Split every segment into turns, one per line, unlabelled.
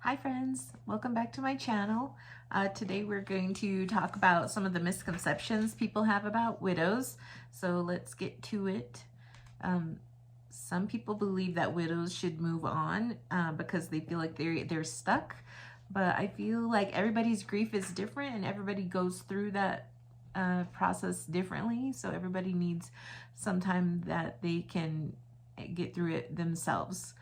Hi friends, welcome back to my channel. Today we're going to talk about some of the misconceptions people have about widows. So let's get to it. Some people believe that widows should move on because they feel like they're stuck. But I feel like everybody's grief is different and everybody goes through that process differently. So everybody needs some time that they can get through it themselves.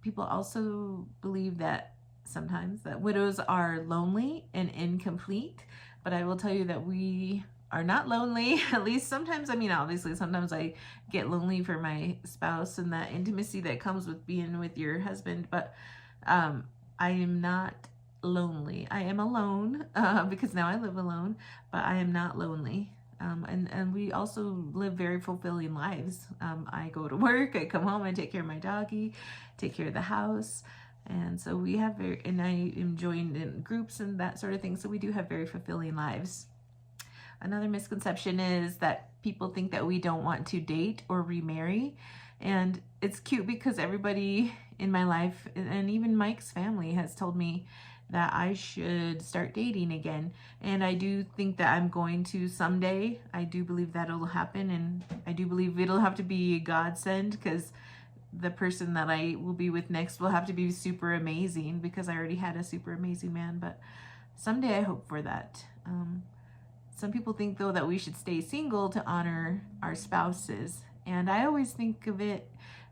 People also believe that sometimes that widows are lonely and incomplete, but I will tell you that we are not lonely. At least sometimes, I mean, obviously sometimes I get lonely for my spouse and that intimacy that comes with being with your husband, but I am not lonely. I am alone because now I live alone, but I am not lonely. And we also live very fulfilling lives. I go to work, I come home, I take care of my doggy, take care of the house. And so we have and I am joined in groups and that sort of thing. So we do have very fulfilling lives. Another misconception is that people think that we don't want to date or remarry. And it's cute because everybody in my life and even Mike's family has told me that I should start dating again. And I do think that I'm going to someday. I do believe that'll happen. And I do believe it'll have to be a godsend because the person that I will be with next will have to be super amazing because I already had a super amazing man. But someday I hope for that. Some people think, though, that we should stay single to honor our spouses. And I always think of it,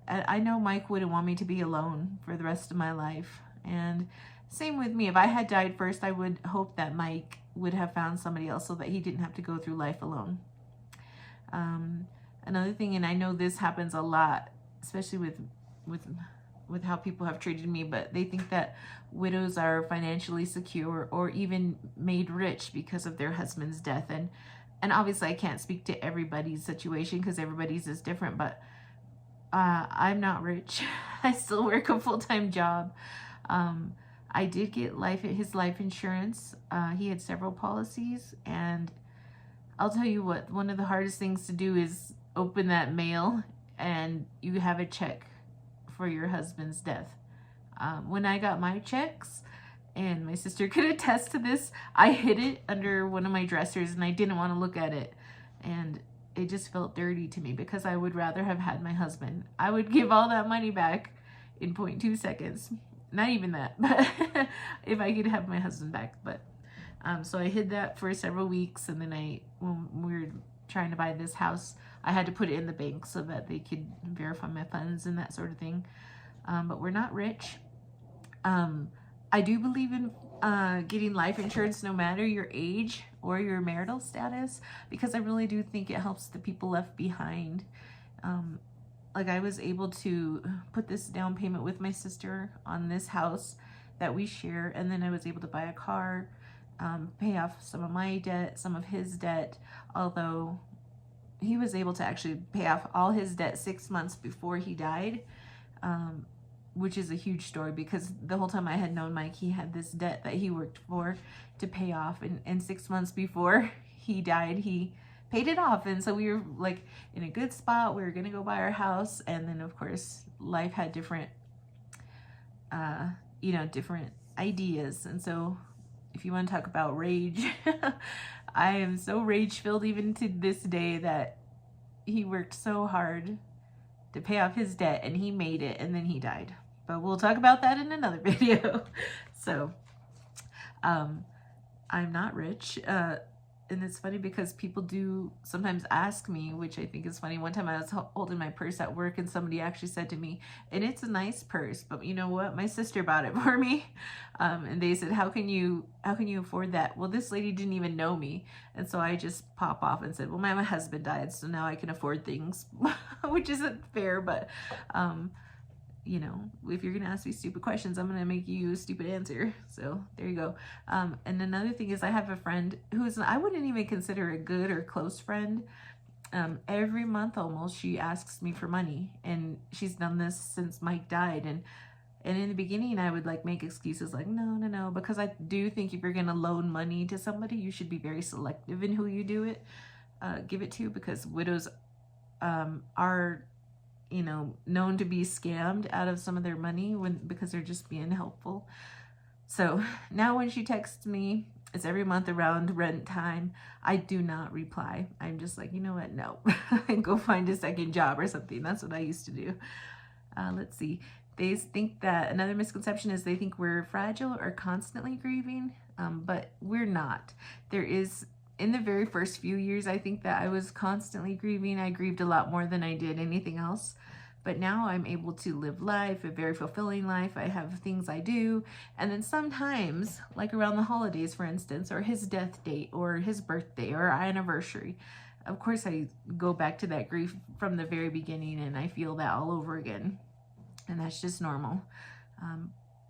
I know Mike wouldn't want me to be alone for the rest of my life. And same with me. If I had died first, I would hope that Mike would have found somebody else so that he didn't have to go through life alone. Another thing, and I know this happens a lot, especially with how people have treated me, but they think that widows are financially secure or even made rich because of their husband's death. And obviously I can't speak to everybody's situation because everybody's is different, but I'm not rich. I still work a full-time job. I did get his life insurance. He had several policies, and I'll tell you what, one of the hardest things to do is open that mail and you have a check for your husband's death. When I got my checks, and my sister could attest to this, I hid it under one of my dressers and I didn't want to look at it. And it just felt dirty to me because I would rather have had my husband. I would give all that money back in 0.2 seconds. Not even that, but if I could have my husband back. But so I hid that for several weeks, and then when we were trying to buy this house, I had to put it in the bank so that they could verify my funds and that sort of thing. But we're not rich. I do believe in getting life insurance no matter your age or your marital status, because I really do think it helps the people left behind. Like I was able to put this down payment with my sister on this house that we share, and then I was able to buy a car, pay off some of my debt, some of his debt, although he was able to actually pay off all his debt 6 months before he died, which is a huge story because the whole time I had known Mike, he had this debt that he worked for to pay off, and 6 months before he died, he paid it off. And so we were like in a good spot. We were gonna go buy our house, and then of course life had different different ideas. And so if you want to talk about rage, I am so rage filled even to this day that he worked so hard to pay off his debt and he made it, and then he died. But we'll talk about that in another video. So I'm not rich, and it's funny because people do sometimes ask me, which I think is funny. One time I was holding my purse at work and somebody actually said to me, and it's a nice purse, but you know what, my sister bought it for me. And they said, how can you afford that? Well, this lady didn't even know me. And so I just pop off and said, well, my husband died, so now I can afford things, which isn't fair. But if you're gonna ask me stupid questions, I'm gonna make you a stupid answer. So there you go. And another thing is, I have a friend I wouldn't even consider a good or close friend. Every month almost, she asks me for money, and she's done this since Mike died. And in the beginning, I would like make excuses like, no, because I do think if you're gonna loan money to somebody, you should be very selective in who you give it to, because widows are known to be scammed out of some of their money because they're just being helpful. So now when she texts me, it's every month around rent time, I do not reply. I'm just like, you know what? No. Go find a second job or something. That's what I used to do. Let's see. They think that another misconception is they think we're fragile or constantly grieving, but we're not. There is, in the very first few years, I think that I was constantly grieving. I grieved a lot more than I did anything else. But now I'm able to live life, a very fulfilling life. I have things I do. And then sometimes, like around the holidays, for instance, or his death date, or his birthday, or our anniversary, of course I go back to that grief from the very beginning and I feel that all over again. And that's just normal.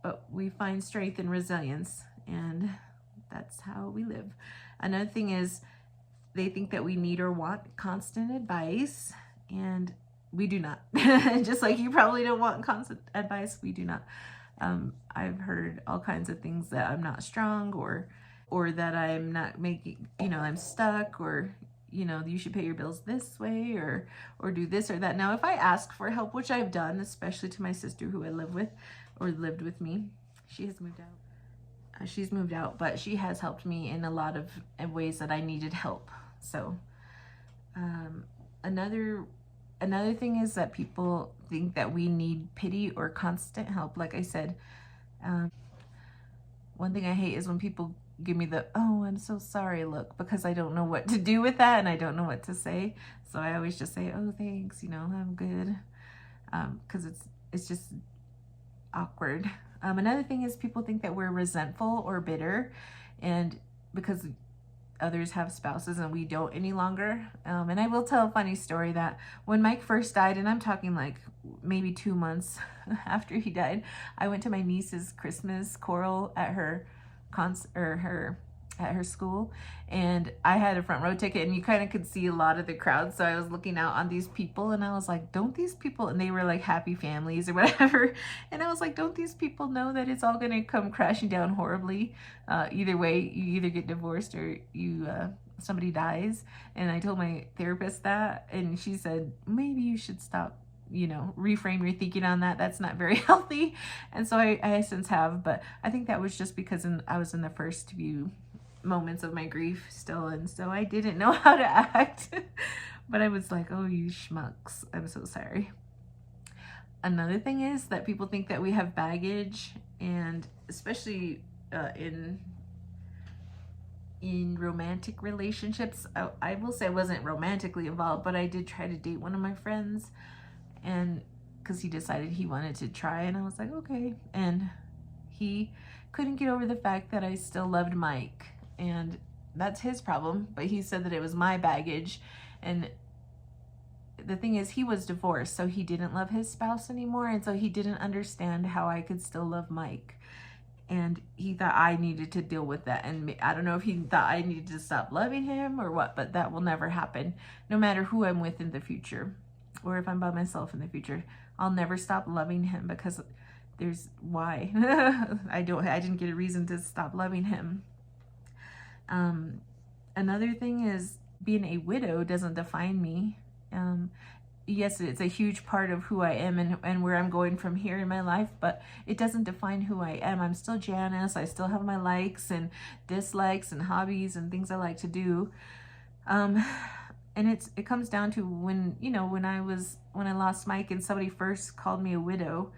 But we find strength and resilience, and that's how we live. Another thing is they think that we need or want constant advice, and we do not. Just like you probably don't want constant advice, we do not. I've heard all kinds of things that I'm not strong, or that I'm not making, I'm stuck, or you should pay your bills this way, or do this or that. Now, if I ask for help, which I've done, especially to my sister who I live with or lived with me, she has moved out. She's moved out, but she has helped me in a lot of ways that I needed help. So another thing is that people think that we need pity or constant help. Like I said, one thing I hate is when people give me the, oh, I'm so sorry look, because I don't know what to do with that and I don't know what to say. So I always just say, oh, thanks, I'm good. Because it's just awkward. Another thing is people think that we're resentful or bitter, and because others have spouses and we don't any longer. And I will tell a funny story that when Mike first died, and I'm talking like maybe 2 months after he died, I went to my niece's Christmas choral at her at her school, and I had a front row ticket, and you kind of could see a lot of the crowd. So I was looking out on these people, and I was like, don't these people, and they were like happy families or whatever, and I was like, don't these people know that it's all going to come crashing down horribly? Either way, you either get divorced or you somebody dies. And I told my therapist that, and she said, maybe you should stop, reframe your thinking on that. That's not very healthy. And so I since have, but I think that was just because I was in the first few moments of my grief still, and so I didn't know how to act. But I was like, oh, you schmucks, I'm so sorry. Another thing is that people think that we have baggage, and especially in romantic relationships. I will say I wasn't romantically involved, but I did try to date one of my friends, and because he decided he wanted to try, and I was like, okay. And he couldn't get over the fact that I still loved Mike, and that's his problem, but he said that it was my baggage. And the thing is, he was divorced, so he didn't love his spouse anymore, and so he didn't understand how I could still love Mike. And he thought I needed to deal with that. And I don't know if he thought I needed to stop loving him or what, but that will never happen. No matter who I'm with in the future, or if I'm by myself in the future, I'll never stop loving him, because there's why. I didn't get a reason to stop loving him. Another thing is being a widow doesn't define me. Yes, it's a huge part of who I am and where I'm going from here in my life, but it doesn't define who I am. I'm still Janice. I still have my likes and dislikes and hobbies and things I like to do. And it comes down to when I lost Mike and somebody first called me a widow,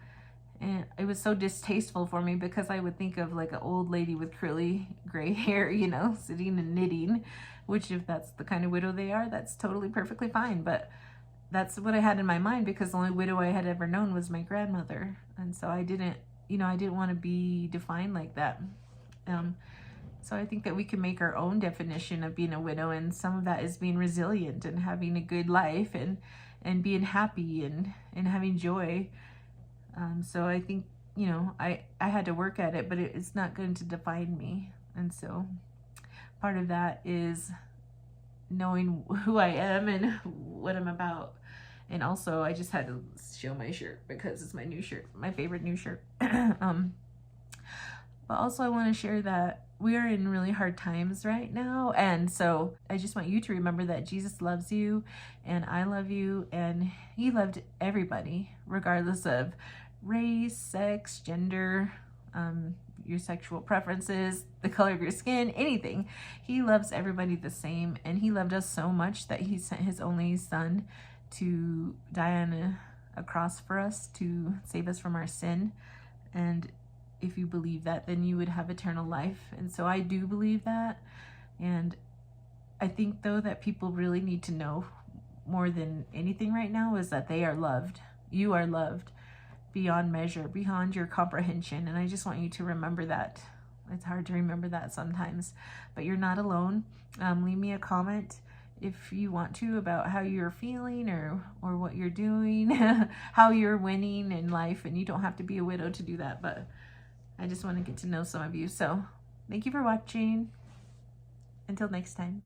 and it was so distasteful for me, because I would think of like an old lady with curly gray hair, sitting and knitting, which if that's the kind of widow they are, that's totally perfectly fine. But that's what I had in my mind, because the only widow I had ever known was my grandmother. And so I didn't want to be defined like that. So I think that we can make our own definition of being a widow, and some of that is being resilient and having a good life and being happy and having joy. So I think, I had to work at it, but it's not going to define me. And so part of that is knowing who I am and what I'm about. And also, I just had to show my shirt because it's my new shirt, my favorite new shirt. But also I want to share that we are in really hard times right now. And so I just want you to remember that Jesus loves you, and I love you, and he loved everybody, regardless of race, sex, gender, your sexual preferences, the color of your skin, anything. He loves everybody the same, and he loved us so much that he sent his only son to die on a cross for us to save us from our sin. And if you believe that, then you would have eternal life. And so I do believe that. And I think, though, that people really need to know more than anything right now is that they are loved. You are loved beyond measure, beyond your comprehension. And I just want you to remember that. It's hard to remember that sometimes, but you're not alone. Leave me a comment if you want to about how you're feeling or what you're doing, how you're winning in life. And you don't have to be a widow to do that, but I just want to get to know some of you. So thank you for watching. Until next time.